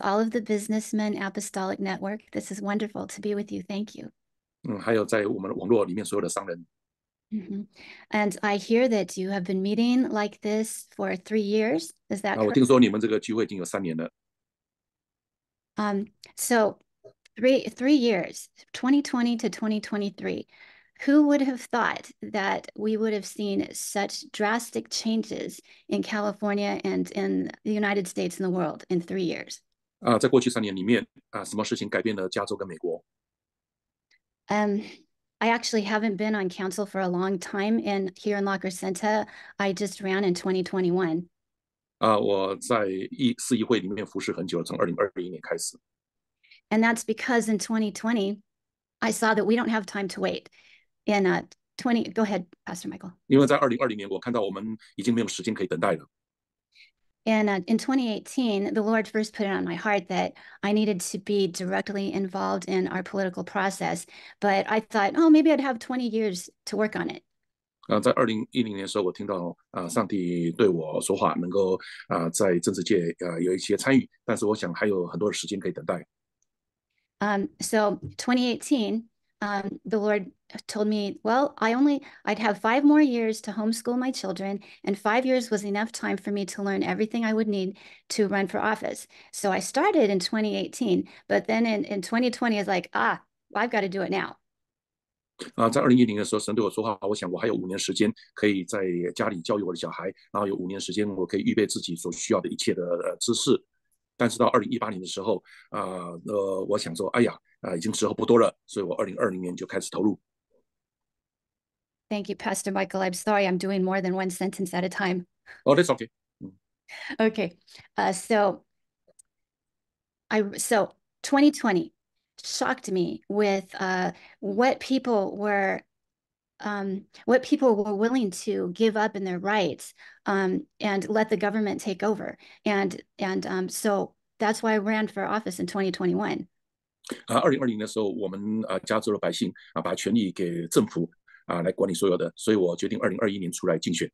all of the Businessmen Apostolic Network. This is wonderful to be with you. Thank you. 还有在我们的网络里面所有的商人。And I hear that you have been meeting like this for 3 years. Is that 我 correct? 听说你们这个聚会已经有3年了。So 3 years, 2020 to 2023. Who would have thought that we would have seen such drastic changes in California and in the United States and the world in 3 years? 在过去3年里面什么事情改变了加州跟美国？ I actually haven't been on council for a long time, and here in La Crescenta, I just ran in 2021. 我在市议会里面服侍很久了，从2021年开始。And that's because in 2020, I saw that we don't have time to wait. In go ahead, Pastor Michael. 因为在2020年，我看到我们已经没有时间可以等待了。And in 2018, the Lord first put it on my heart that I needed to be directly involved in our political process. But I thought, oh, maybe I'd have 20 years to work on it. 在2010年的时候，我听到上帝对我说话，能够在政治界有一些参与，但是我想还有很多的时间可以等待。So 2018, the Lord told me, well, I'd have 5 more years to homeschool my children, and 5 years was enough time for me to learn everything I would need to run for office. So I started in 2018, but then in 2020, I was like, I've got to do it now. 在2010的时候，神对我说话，我想我还有5年时间可以在家里教育我的小孩，然后有5年时间我可以预备自己所需要的一切的知识。但是到2018年的时候，我想说，哎呀，已经时候不多了，所以我2020年就开始投入。Thank you, Pastor Michael. I'm sorry, I'm doing more than one sentence at a time. Oh, that's okay. Okay, so 2020 shocked me with what people were willing to give up in their rights and let the government take over. And so that's why I ran for office in 2021. 2020的时候，我们加州的百姓把权力给政府来管理所有的，所以我决定2021年出来竞选。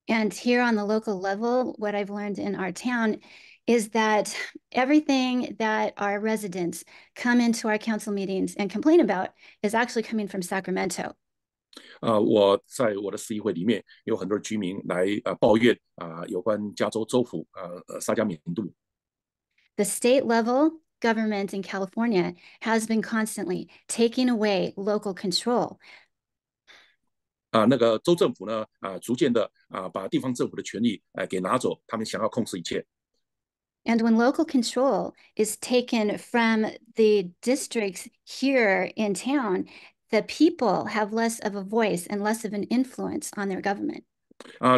And here on the local level, what I've learned in our town is that everything that our residents come into our council meetings and complain about is actually coming from Sacramento. 我在我的市议会里面有很多居民来抱怨有关加州州府沙加缅度。The state level government in California has been constantly taking away local control. 那个州政府呢逐渐的把地方政府的权力给拿走，他们想要控制一切。And when local control is taken from the districts here in town, the people have less of a voice and less of an influence on their government.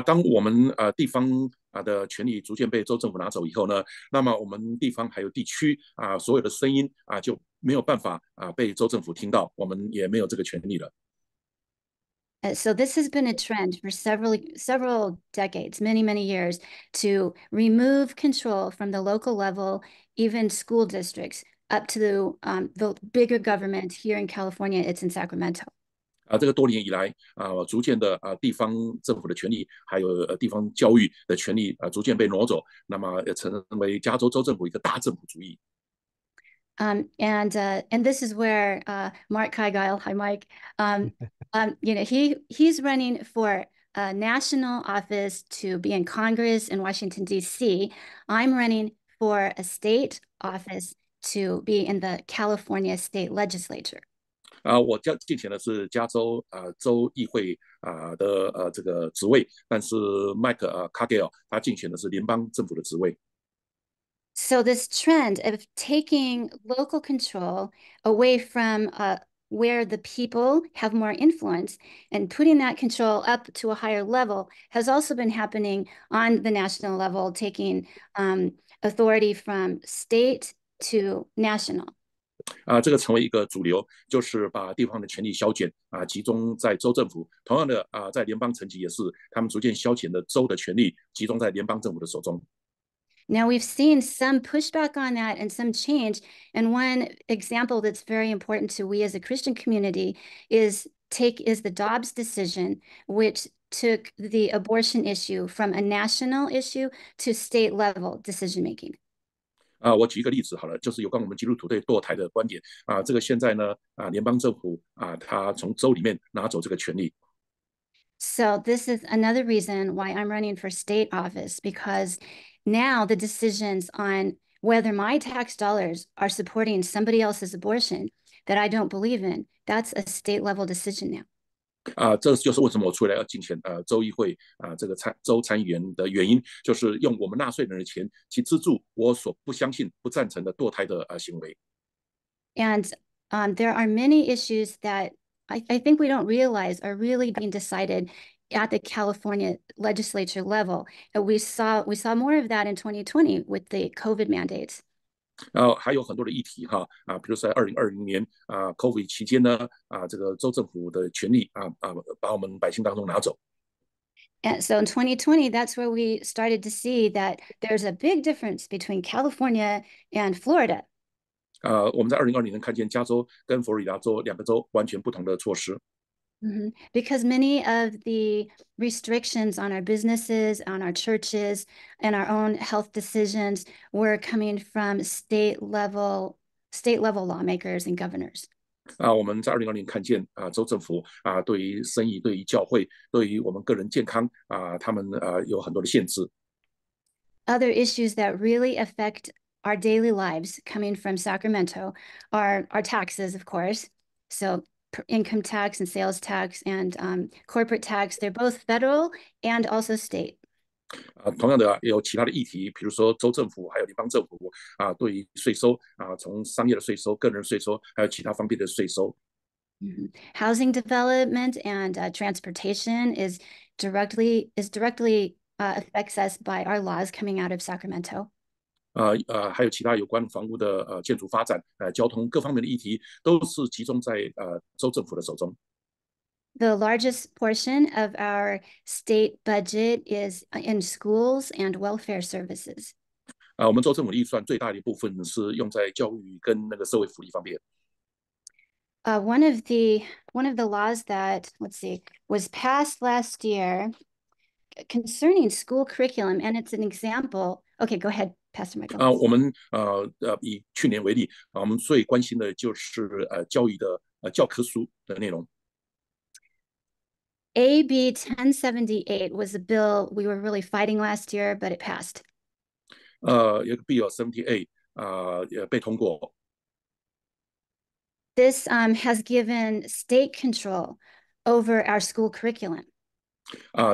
当我们地方的权力逐渐被州政府拿走以后呢，那么我们地方还有地区所有的声音就没有办法被州政府听到，我们也没有这个权利了。So this has been a trend for several decades, many years, to remove control from the local level, even school districts, up to the bigger government here in California. It's in Sacramento. 这个多年以来逐渐的地方政府的权利，还有地方教育的权利逐渐被挪走，那么成为加州州政府一个大政府主义。And this is where Mark Kygile, hi Mike, he's running for a national office to be in Congress in Washington D.C. I'm running for a state office to be in the California state legislature. 我竞选的是加州州议会的这个职位，但是麦克卡盖尔他竞选的是联邦政府的职位。So this trend of taking local control away from where the people have more influence and putting that control up to a higher level has also been happening on the national level, taking authority from state to national. 这个成为一个主流，就是把地方的权力削减集中在州政府。同样的在联邦层级也是，他们逐渐削减的州的权力集中在联邦政府的手中。Now, we've seen some pushback on that and some change. And one example that's very important to we as a Christian community is the Dobbs decision, which took the abortion issue from a national issue to state level decision making. 我举一个例子好了，就是有关我们基督徒对堕胎的观点这个现在呢联邦政府他从州里面拿走这个权利。So this is another reason why I'm running for state office, because now the decisions on whether my tax dollars are supporting somebody else's abortion that I don't believe in, that's a state level decision now. 这就是为什么我出来要竞选州议会这个州参议员的原因，就是用我们纳税人的钱去资助我所不相信、不赞成的堕胎的行为。And there are many issues that I think we don't realize are really being decided at the California legislature level. And we saw more of that in 2020 with the COVID mandates. 然后还有很多的议题比如说在2020年COVID 期间呢这个州政府的权利把我们百姓当中拿走。And so in 2020, that's where we started to see that there's a big difference between California and Florida. 我们在2020年看见加州跟佛罗里达州两个州完全不同的措施。Because many of the restrictions on our businesses, on our churches, and our own health decisions were coming from state level lawmakers and governors. 我们在2020年看见州政府对于生意、对于教会、对于我们个人健康他们有很多的限制。Other issues that really affect our daily lives coming from Sacramento are our taxes, of course. So income tax and sales tax and corporate tax, they're both federal and also state. 同样的，也有其他的议题，比如说州政府还有联邦政府对于税收从商业的税收、个人税收，还有其他方面的税收。Housing development and transportation is directly affects us by our laws coming out of Sacramento. 还有其他有关房屋的建筑发展、交通各方面的议题，都是集中在州政府的手中。The largest portion of our state budget is in schools and welfare services. 我们州政府的预算最大的一部分是用在教育跟那个社会福利方面。One of the laws that was passed last year concerning school curriculum, and it's an example. Okay, go ahead, Pastor Michael. 我们以去年为例我们最关心的就是教育的教科书的内容。AB 1078 was a bill we were really fighting last year, but it passed. 有一个 Bill 78被通过。This has given state control over our school curriculum.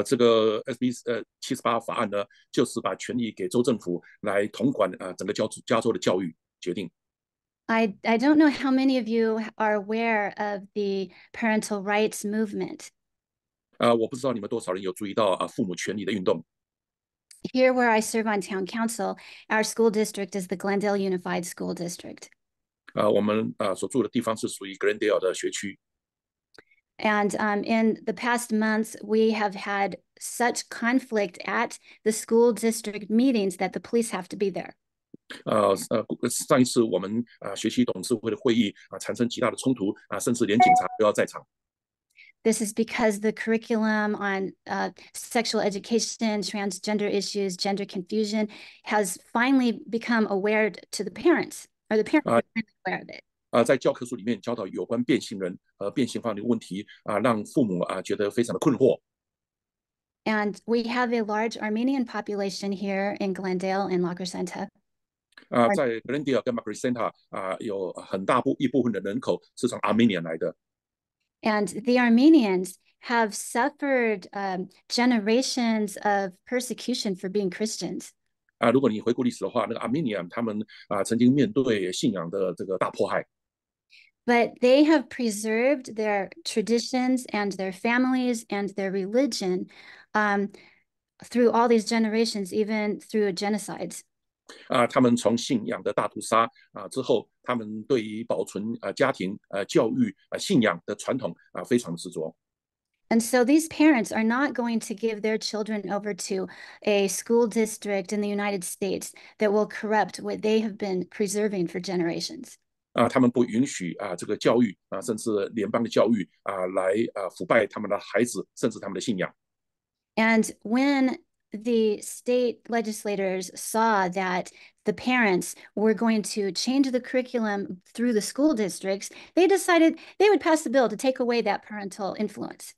这个 SB 78法案呢，就是把权力给州政府来统管整个加州的教育决定。I don't know how many of you are aware of the parental rights movement. 我不知道你们多少人有注意到父母权利的运动。Here where I serve on town council, our school district is the Glendale Unified School District. 我们所住的地方是属于 Glendale 的学区。And in the past months, we have had such conflict at the school district meetings that the police have to be there. 上一次我们学区董事会的会议产生极大的冲突甚至连警察都要在场。This is because the curriculum on sexual education, transgender issues, gender confusion has finally become aware to the parents, or the parents are finally aware of it. 在教科书里面教导有关变性人和变性化的问题让父母觉得非常的困惑。And we have a large Armenian population here in Glendale and La Crescenta. 在 Glendale 跟 La Crescenta 有很大一部分的人口是从 Armenian 来的。And the Armenians have suffered generations of persecution for being Christians. 如果你回顾历史的话，那个 Armenian 他们曾经面对信仰的这个大迫害。But they have preserved their traditions and their families and their religion through all these generations, even through genocides. 他们从信仰的大屠杀之后，他们对于保存家庭教育信仰的传统非常执着。And so these parents are not going to give their children over to a school district in the United States that will corrupt what they have been preserving for generations. 他们不允许这个教育甚至联邦的教育来腐败他们的孩子，甚至他们的信仰。And when the state legislators saw that the parents were going to change the curriculum through the school districts, they decided they would pass the bill to take away that parental influence.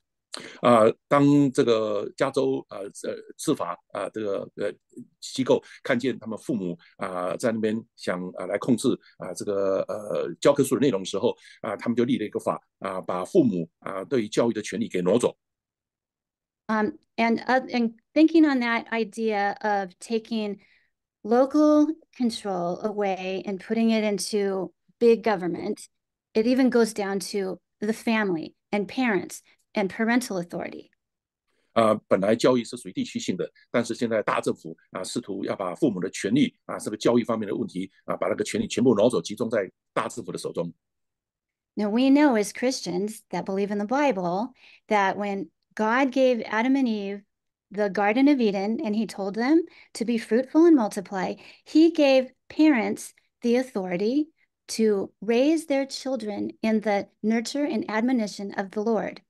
当这个加州司法这个机构看见他们父母在那边想来控制这个教科书的内容的时候他们就立了一个法把父母对于教育的权利给挪走。And thinking on that idea of taking local control away and putting it into big government, it even goes down to the family and parents and parental authority. 本来教育是属于地区性的，但是现在大政府试图要把父母的权利这个教育方面的问题把那个权利全部挪走，集中在大政府的手中。Now we know as Christians that believe in the Bible that when God gave Adam and Eve the Garden of Eden and he told them to be fruitful and multiply, he gave parents the authority to raise their children in the nurture and admonition of the Lord.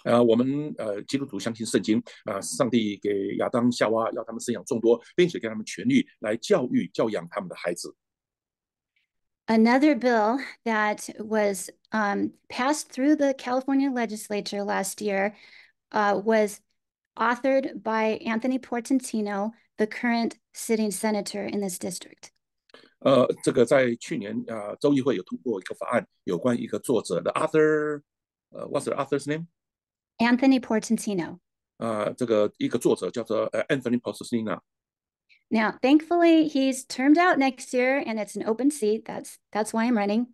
我们基督徒相信圣经上帝给亚当夏娃要他们生养众多，并且给他们权利来教育教养他们的孩子。Another bill that was passed through the California legislature last year was authored by Anthony Portantino, the current sitting senator in this district. 这个在去年州议会有通过一个法案，有关一个作者的 What's the author's name? Anthony Portantino. 这个一个作者叫做Anthony Portantino. Now, thankfully, he's termed out next year, and it's an open seat. That's why I'm running.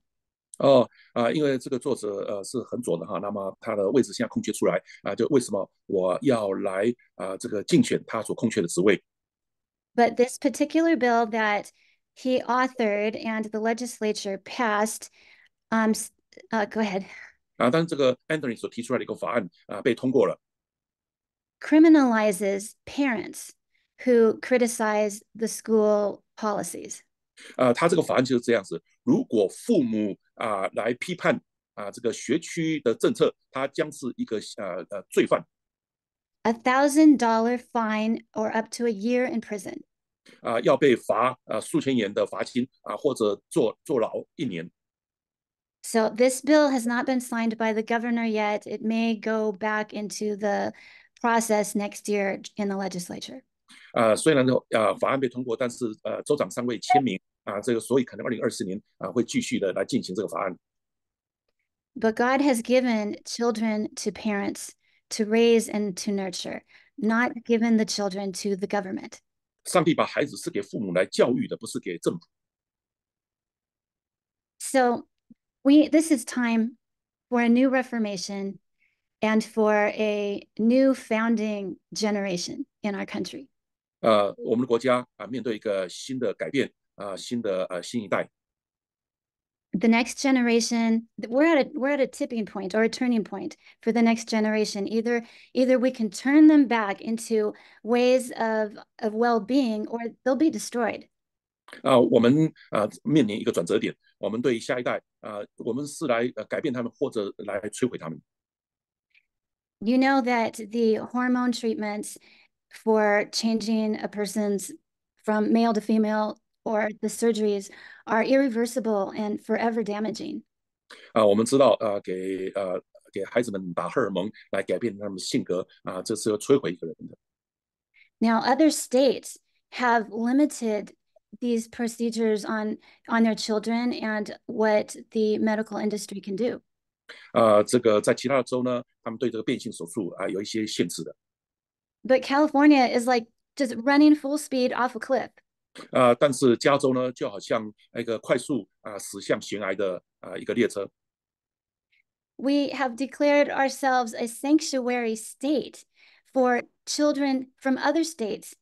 因为这个作者是很左的哈，那么他的位置现在空缺出来就为什么我要来这个竞选他所空缺的职位 ？But this particular bill that he authored and the legislature passed, go ahead. 但是这个 Anthony 所提出来的一个法案被通过了。Criminalizes parents who criticize the school policies. 他这个法案就是这样子，如果父母来批判这个学区的政策，他将是一个罪犯。$1,000 fine or up to a year in prison. 要被罚数千元的罚金或者坐牢1年。So this bill has not been signed by the governor yet. It may go back into the process next year in the legislature. 虽然法案被通过，但是州长尚未签名这个所以可能2024年会继续的来进行这个法案。But God has given children to parents to raise and to nurture, not given the children to the government. 上帝把孩子是给父母来教育的，不是给政府。So this is time for a new reformation and for a new founding generation in our country. 我们的国家面对一个新的改变新一代。The next generation, we're at a tipping point or a turning point for the next generation. Either we can turn them back into ways of well-being, or they'll be destroyed. 我们面临一个转折点，我们对下一代我们是来改变他们，或者来摧毁他们。You know that the hormone treatments for changing a person's from male to female or the surgeries are irreversible and forever damaging. 我们知道给孩子们打荷尔蒙来改变他们的性格这是要摧毁一个人的。Now, other states have limited these procedures on their children and what the medical industry can do. 这个在其他的州呢，他们对这个变性手术有一些限制的。But California is like just running full speed off a cliff. 但是加州呢，就好像一个快速驶向悬崖的一个列车。We have declared ourselves a sanctuary state for children from other states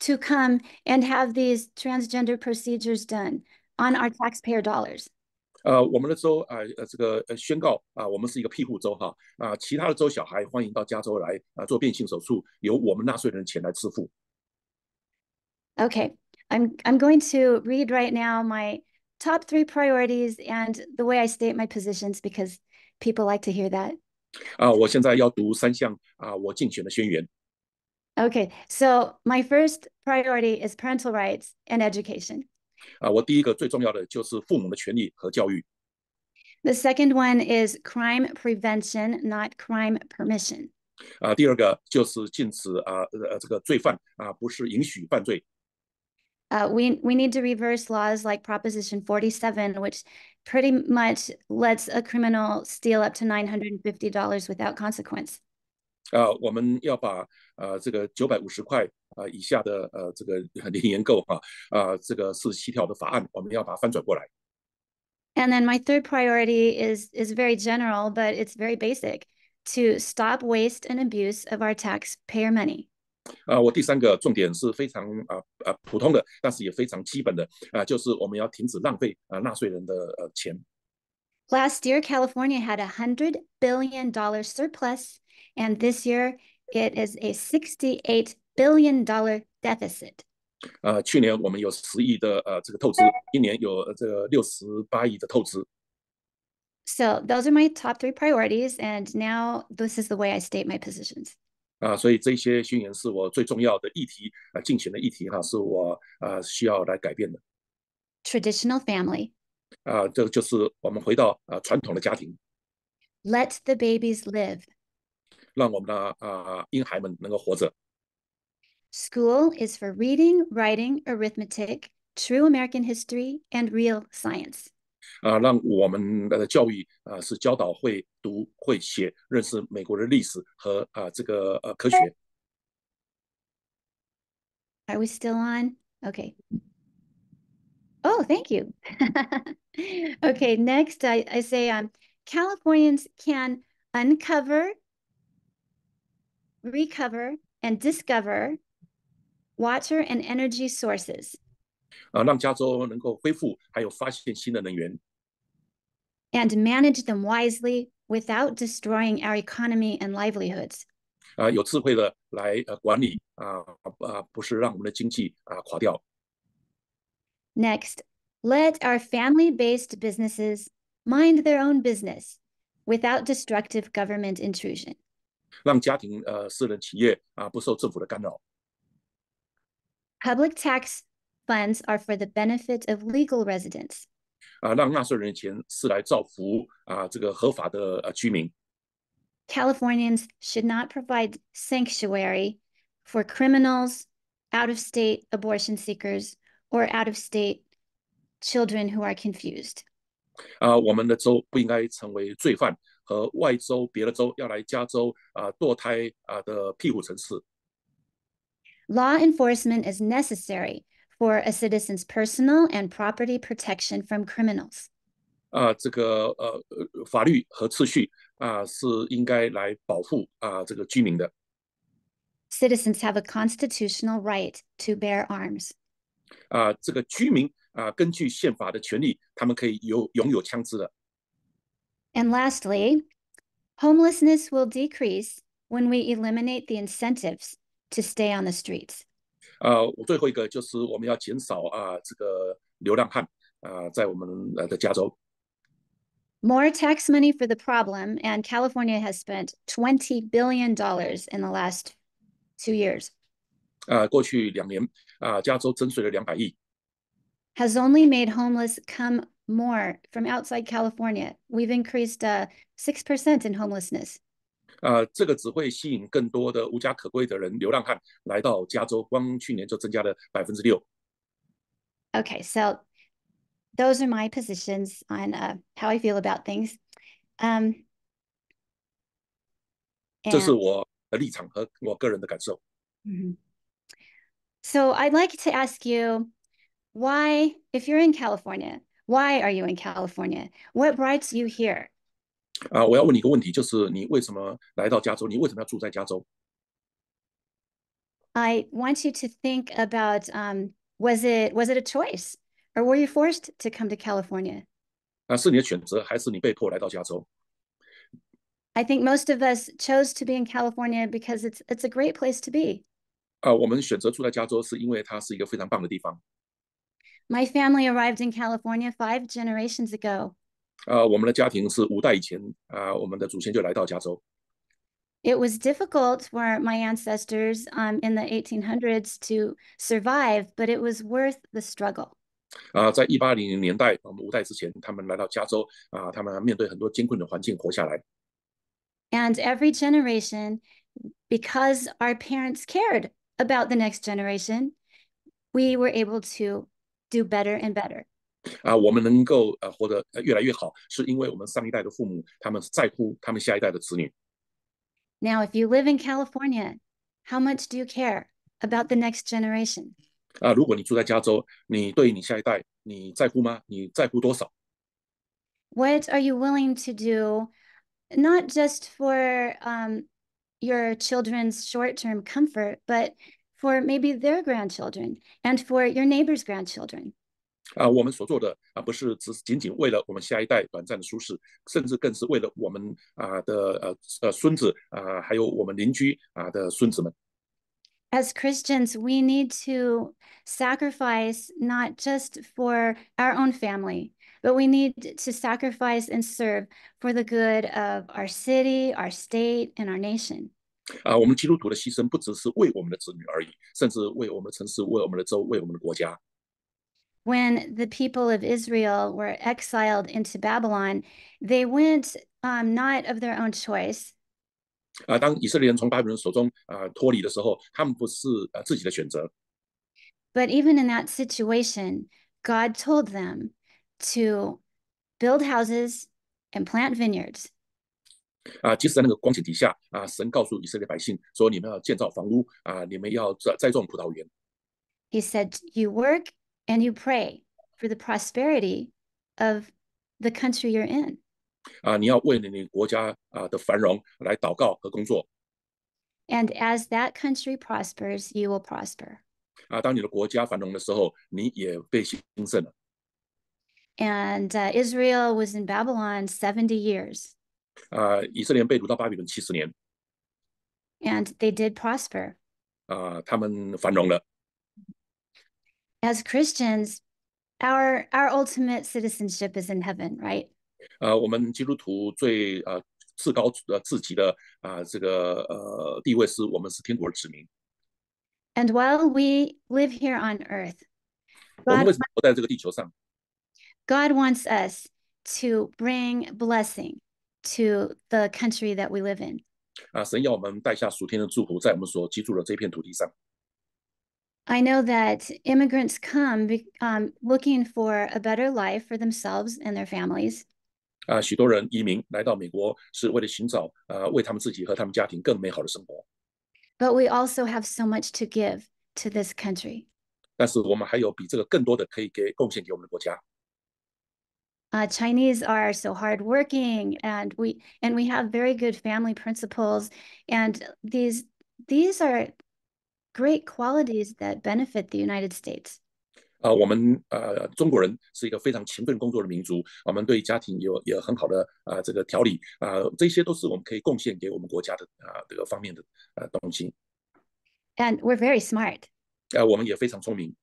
to come and have these transgender procedures done on our taxpayer dollars. 我们的州这个宣告我们是一个庇护州哈其他的州小孩欢迎到加州来做变性手术，由我们纳税人的钱来支付。Okay, I'm going to read right now my top 3 priorities and the way I state my positions because people like to hear that. 我现在要读3项我竞选的宣言。Okay, so my first priority is parental rights and education. 我第一个最重要的就是父母的权利和教育。The second one is crime prevention, not crime permission. 第二个就是禁止这个罪犯不是允许犯罪。We need to reverse laws like Proposition 47, which pretty much lets a criminal steal up to $950 without consequence. 我们要把这个950块以下的这个零元购这个47条的法案，我们要把它翻转过来。And then my third priority is very general, but it's very basic to stop waste and abuse of our taxpayer money. 我第三个重点是非常普通的，但是也非常基本的就是我们要停止浪费纳税人的钱。Last year, California had $100 billion surplus, and this year it is a $68 billion deficit. 去年我们有10亿的这个透支，今年有这个68亿的透支。So those are my top three priorities, and now this is the way I state my positions. 所以这些宣言是我最重要的议题竞选的议题是我需要来改变的。Traditional family. 这就是我们回到传统的家庭。Let the babies live. 让我们的婴孩们能够活着。School is for reading, writing, arithmetic, true American history, and real science. 让我们的教育是教导会读会写，认识美国的历史和这个科学。Are we still on? Okay. Oh, thank you. Okay, next I say Californians can uncover, recover, and discover water and energy sources. 让加州能够恢复，还有发现新的能源。And manage them wisely without destroying our economy and livelihoods. 有智慧的来管理不是让我们的经济垮掉。Next, let our family-based businesses mind their own business without destructive government intrusion. 让家庭私人企业不受政府的干扰。Public tax funds are for the benefit of legal residents. 让纳税人的钱是来造福这个合法的居民。Californians should not provide sanctuary for criminals, out-of-state abortion seekers, or out-of-state children who are confused. 我们的州不应该成为罪犯和外州别的州要来加州堕胎的庇护城市。Law enforcement is necessary for a citizen's personal and property protection from criminals. 这个法律和秩序是应该来保护这个居民的。Citizens have a constitutional right to bear arms. 这个居民根据宪法的权利，他们可以拥有枪支的。And lastly, homelessness will decrease when we eliminate the incentives to stay on the streets. 最后一个就是我们要减少这个流浪汉在我们的加州。More tax money for the problem, and California has spent $20 billion in the last 2 years. 过去2年加州征税了200亿。Has only made homeless come more from outside California. We've increased 6% in homelessness. 这个只会吸引更多的无家可归的人、流浪汉来到加州，光去年就增加了6%。Okay, so those are my positions on how I feel about things. 这是我的立场和我个人的感受。So I'd like to ask you, why, if you're in California, why are you in California? What brought you here? 我要问你一个问题，就是你为什么来到加州？你为什么要住在加州？ I want you to think about, was it a choice, or were you forced to come to California? 是你的选择，还是你被迫来到加州？ I think most of us chose to be in California because it's a great place to be. 我们选择住在加州，是因为它是一个非常棒的地方。My family arrived in California 5 generations ago. 我们的家庭是5代以前我们的祖先就来到加州。It was difficult for my ancestors in the 1800s to survive, but it was worth the struggle. 在1800年代，我们五代之前，他们来到加州他们面对很多艰困的环境活下来。And every generation, because our parents cared about the next generation, we were able to do better and better. 我们能够活得越来越好，是因为我们上一代的父母他们在乎他们下一代的子女。Now, if you live in California, how much do you care about the next generation? 如果你住在加州，你对你下一代你在乎吗？你在乎多少？ What are you willing to do, not just for your children's short-term comfort, but for maybe their grandchildren and for your neighbor's grandchildren? 我们所做的不是只仅仅为了我们下一代短暂的舒适，甚至更是为了我们的孙子还有我们邻居的孙子们。As Christians, we need to sacrifice not just for our own family, but we need to sacrifice and serve for the good of our city, our state, and our nation. 我们基督徒的牺牲不只是为我们的子女而已，甚至为我们的城市、为我们的州、为我们的国家。When the people of Israel were exiled into Babylon, they went not of their own choice. 当以色列人从巴比伦手中脱离的时候，他们不是自己的选择。But even in that situation, God told them to build houses and plant vineyards. 即使在那个光景底下神告诉以色列百姓说：“你们要建造房屋你们要栽种葡萄园。” He said, You work and you pray for the prosperity of the country you're in. 你要为你国家的繁荣来祷告和工作。And as that country prospers, you will prosper. 当你的国家繁荣的时候，你也被兴盛了。And Israel was in Babylon 70 years. 以色列人被掳到巴比伦70年。And they did prosper. 他们繁荣了。As Christians, our ultimate citizenship is in heaven, right? 我们基督徒最至高至极的这个地位是我们是天国的子民。And while we live here on earth, 我们为什么活在这个地球上？ God wants us to bring blessing to the country that we live in. 神要我们带下属天的祝福，在我们所居住的这片土地上。I know that immigrants come looking for a better life for themselves and their families. 许多人移民来到美国是为了寻找为他们自己和他们家庭更美好的生活。But we also have so much to give to this country. 但是我们还有比这个更多的可以贡献给我们的国家。Chinese are so hardworking, and we have very good family principles, and these are great qualities that benefit the United States. 我们中国人是一个非常勤奋工作的民族，我们对家庭有很好的这个条理这些都是我们可以贡献给我们国家的这个方面的东西。And we're very smart. 我们也非常聪明。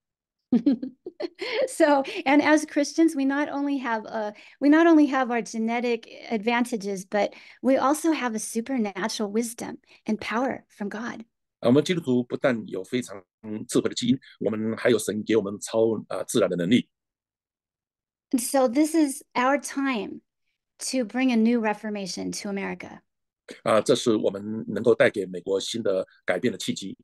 So, and as Christians, we not only have our genetic advantages, but we also have a supernatural wisdom and power from God. 我们基督徒不但有非常智慧的基因，我们还有神给我们超自然的能力。And so this is our time to bring a new reformation to America. 这是我们能够带给美国新的改变的契机。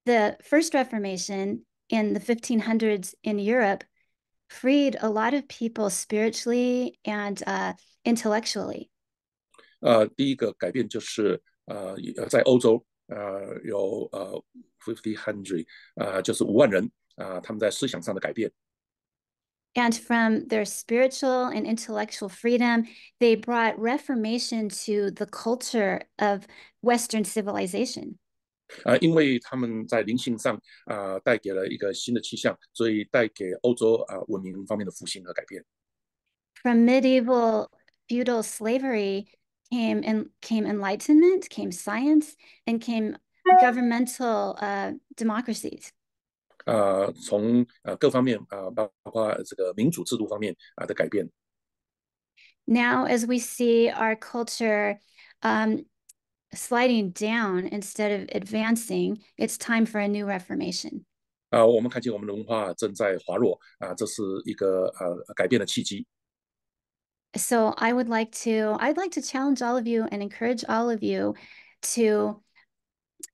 The first Reformation in the 1500s in Europe freed a lot of people spiritually and intellectually. 第一个改变就是在欧洲有5000就是5万人他们在思想上的改变。And from their spiritual and intellectual freedom, they brought reformation to the culture of Western civilization. 因为他们在灵性上带给了一个新的气象，所以带给欧洲文明方面的复兴和改变。From medieval feudal slavery came enlightenment, came science, and came governmental democracies. 从各方面包括这个民主制度方面的改变。Now, as we see our culture sliding down instead of advancing, it's time for a new reformation. 我们看见我们的文化正在滑落这是一个改变的契机。So I'd like to challenge all of you and encourage all of you to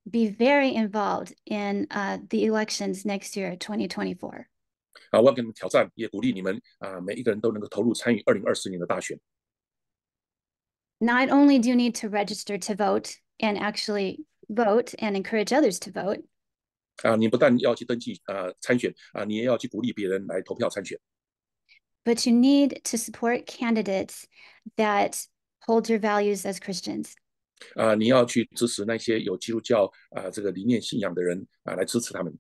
be very involved in the elections next year, 2024. 我要跟你们挑战，也鼓励你们每一个人都能够投入参与2024年的大选。Not only do you need to register to vote and actually vote and encourage others to vote. 你不但要去登记参选你也要去鼓励别人来投票参选。But you need to support candidates that hold your values as Christians. 你要去支持那些有基督教这个理念信仰的人来支持他们。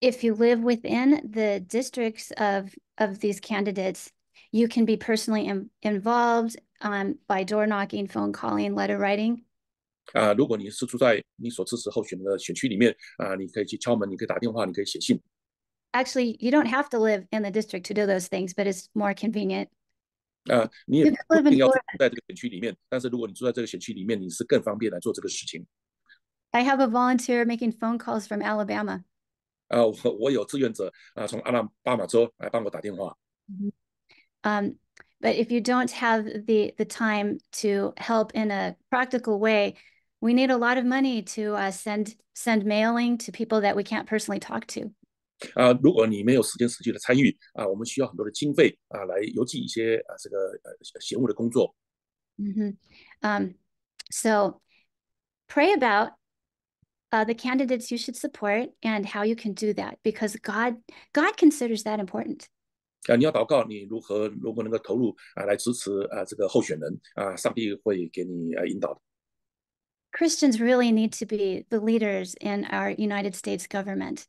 If you live within the districts of these candidates, you can be personally involved by door knocking, phone calling, letter writing. 如果你是住在你所支持候选人的选区里面你可以去敲门，你可以打电话，你可以写信。Actually, you don't have to live in the district to do those things, but it's more convenient. 你也不一定要住在这个选区里面，但是如果你住在这个选区里面，你是更方便来做这个事情。I have a volunteer making phone calls from Alabama. 我有志愿者从阿拉巴马州来帮我打电话。But if you don't have the time to help in a practical way, we need a lot of money to send mailing to people that we can't personally talk to. 如果你没有时间实际的参与我们需要很多的经费来邮寄一些这个闲务的工作。So pray about the candidates you should support and how you can do that, because God considers that important. 你要祷告，你如果能够投入来支持这个候选人上帝会给你引导的。Christians really need to be the leaders in our United States government.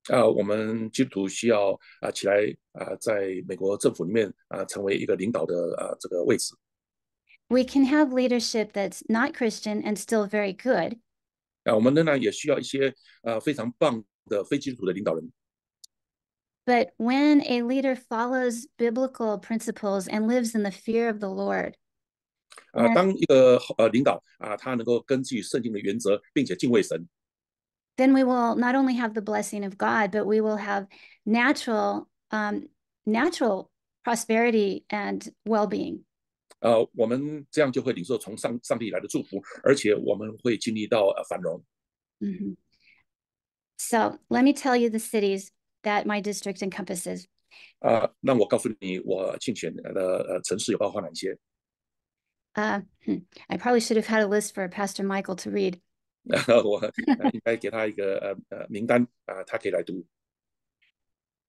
我们基督徒需要起来在美国政府里面成为一个领导的这个位置。We can have leadership that's not Christian and still very good. 我们仍然也需要一些非常棒的非基督徒的领导人。But when a leader follows biblical principles and lives in the fear of the Lord, 当一个领导他能够根据圣经的原则，并且敬畏神。then we will not only have the blessing of God, but we will have natural prosperity and well-being. 我们这样就会领受从上帝来的祝福，而且我们会经历到繁荣。So let me tell you the cities that my district encompasses. 那我告诉你，我竞选的城市有包括哪些I probably should have had a list for Pastor Michael to read. 我应该给他一个名单他可以来读。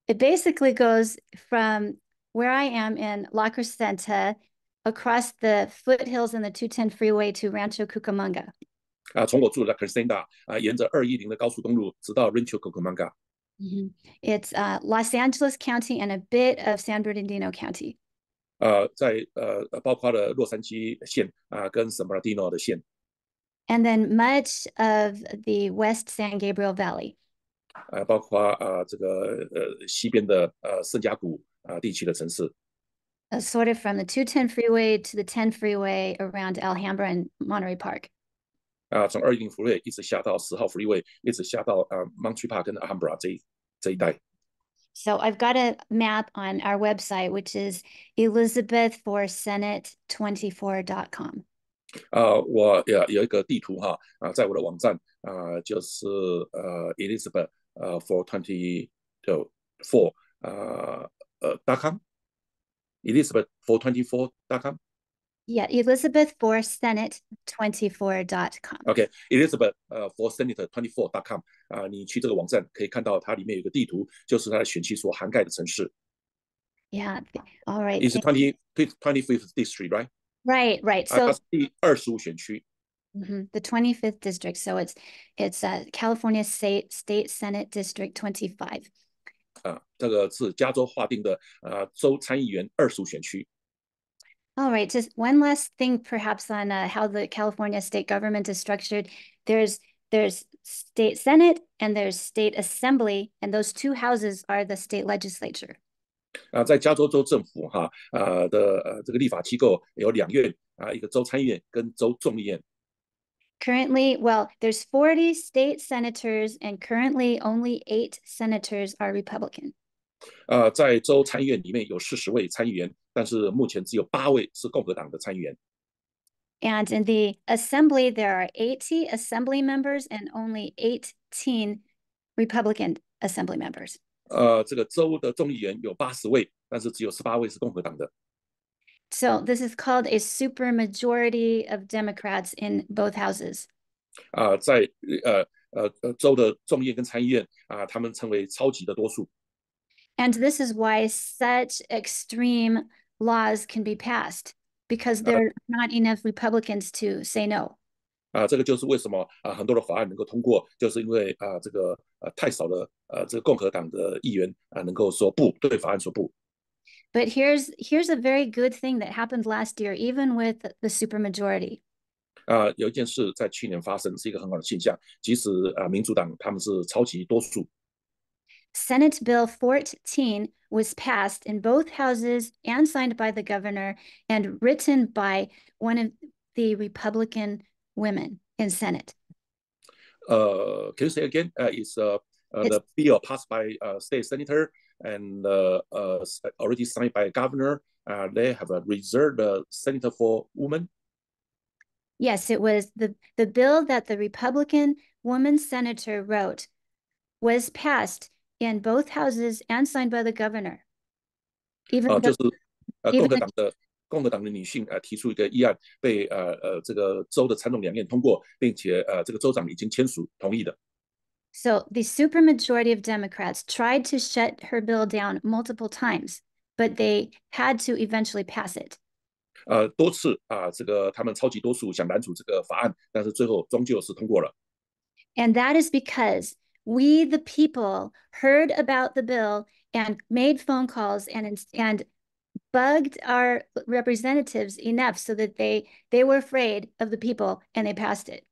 It basically goes from where I am in La Crescenta across the foothills and the 210 freeway to Rancho Cucamonga. 从我住的 Crescenta 沿着210的高速公路直到 Rancho Cucamonga。It's Los Angeles County and a bit of San Bernardino County. 在包括了洛杉矶县跟 San Bernardino 的县。And then much of the West San Gabriel Valley. 包括这个西边的圣加谷地区的城市。Sort of from the 210 freeway to the 10 freeway around Alhambra and Monterey Park. 从210 freeway 一直下到10号 freeway， 一直下到Monterey Park 跟 Alhambra 这一带。So I've got a map on our website, which is elizabethforsenate24.com. 我有一个地图在我的网站就是Elizabeth for 24.com Elizabeth for 24.com Yeah, elizabethforsenate24.com. OK Elizabeth for Senate 24.com 你去这个网站可以看到它里面有个地图，就是它的选区所涵盖的城市。Yeah, all right. It's 25th district, right? Right. So 它是第25选区。The 25th district. So it's California State Senate District 25. 这个是加州划定的州参议员25选区。All right, just one last thing perhaps on how the California state government is structured. There's state senate and there's state assembly, and those two houses are the state legislature. 在加州州政府的这个立法机构有2院一个州参议院跟州众议院。Currently, well, there's 40 state senators, and currently only 8 senators are Republican. 在州参议院里面有40位参议员，但是目前只有8位是共和党的参议员。And in the assembly, there are 80 assembly members and only 18 Republican assembly members. 这个州的众议员有80位，但是只有18位是共和党的。So this is called a supermajority of Democrats in both houses. 在州的众议院跟参议院他们称为超级的多数。And this is why such extreme laws can be passed, because there are not enough Republicans to say no. 这个就是为什么很多的法案能够通过，就是因为这个太少的这个共和党的议员能够说不，对法案说不。But here's a very good thing that happened last year, even with the supermajority. 有一件事在去年发生，是一个很好的现象，即使民主党他们是超级多数。Senate Bill 14 was passed in both houses and signed by the governor and written by one of the Republican women in Senate. Can you say again? It's the bill passed by state senator and already signed by governor. They have reserved the senator for women. Yes, it was the bill that the Republican woman senator wrote was passed in both houses and signed by the governor. 就是共和党的女性提出一个议案，被这个州的参众两院通过，并且这个州长已经签署同意的。So the supermajority of Democrats tried to shut her bill down multiple times, but they had to eventually pass it. 多次这个他们超级多数想拦阻这个法案，但是最后终究是通过了。And that is because we, the people, heard about the bill and made phone calls and bugged our representatives enough so that they were afraid of the people and they passed it.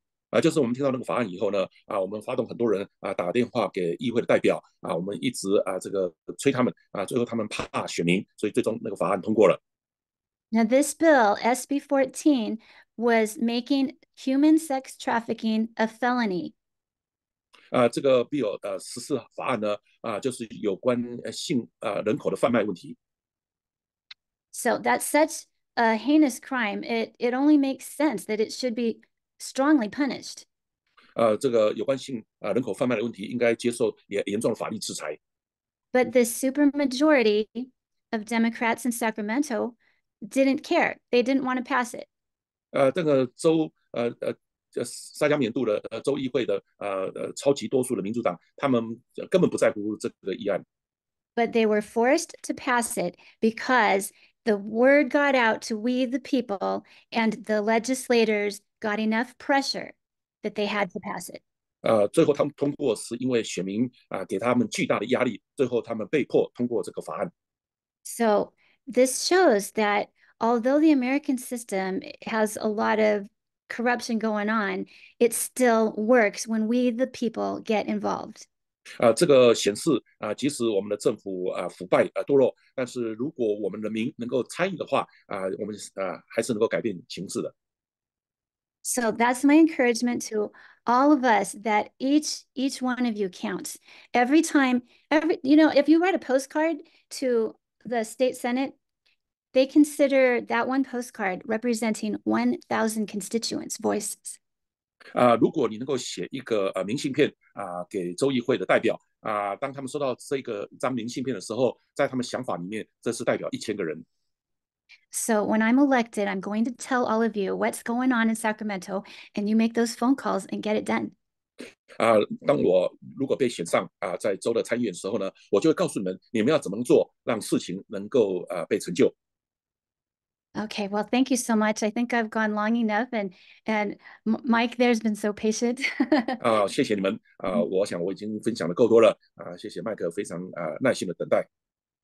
就是我们听到那个法案以后呢，我们发动很多人打电话给议会的代表我们一直这个催他们最后他们怕选民，所以最终那个法案通过了。Now, this bill, SB 14, was making human sex trafficking a felony. 这个 bill 实施法案呢就是有关性人口的贩卖问题。So that's such a heinous crime. It only makes sense that it should be strongly punished. 这个有关性人口贩卖的问题应该接受严重的法律制裁。But the supermajority of Democrats in Sacramento didn't care. They didn't want to pass it. 这个州沙加缅度的州议会的超级多数的民主党，他们根本不在乎这个议案。But they were forced to pass it because the word got out to we the people, and the legislators got enough pressure that they had to pass it. 最后他们通过是因为选民给他们巨大的压力，最后他们被迫通过这个法案。So this shows that although the American system has a lot of corruption going on, it still works when we the people get involved. 这个显示即使我们的政府腐败堕落，但是如果我们人民能够参与的话我们还是能够改变形势的。So that's my encouragement to all of us, that each one of you counts. Every time, if you write a postcard to the state Senate, they consider that one postcard representing 1,000 constituents' voices. 如果你能够写一个明信片给州议会的代表当他们收到这个张明信片的时候，在他们想法里面，这是代表1000个人。So when I'm elected, I'm going to tell all of you what's going on in Sacramento, and you make those phone calls and get it done. 当我如果被选上在州的参议员的时候呢，我就会告诉你们，你们要怎么做，让事情能够被成就。Okay, well, thank you so much. I think I've gone long enough, and Mike there's been so patient. 谢谢你们我想我已经分享的够多了谢谢麦克非常耐心的等待。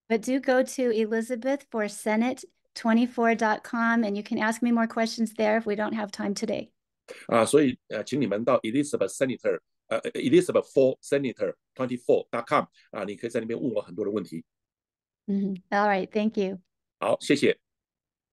But do go to elizabethforsenate24.com, and you can ask me more questions there if we don't have time today. 所以请你们到 Elizabeth for Senator 24.com 你可以在那边问我很多的问题。All right, thank you. 好，谢谢。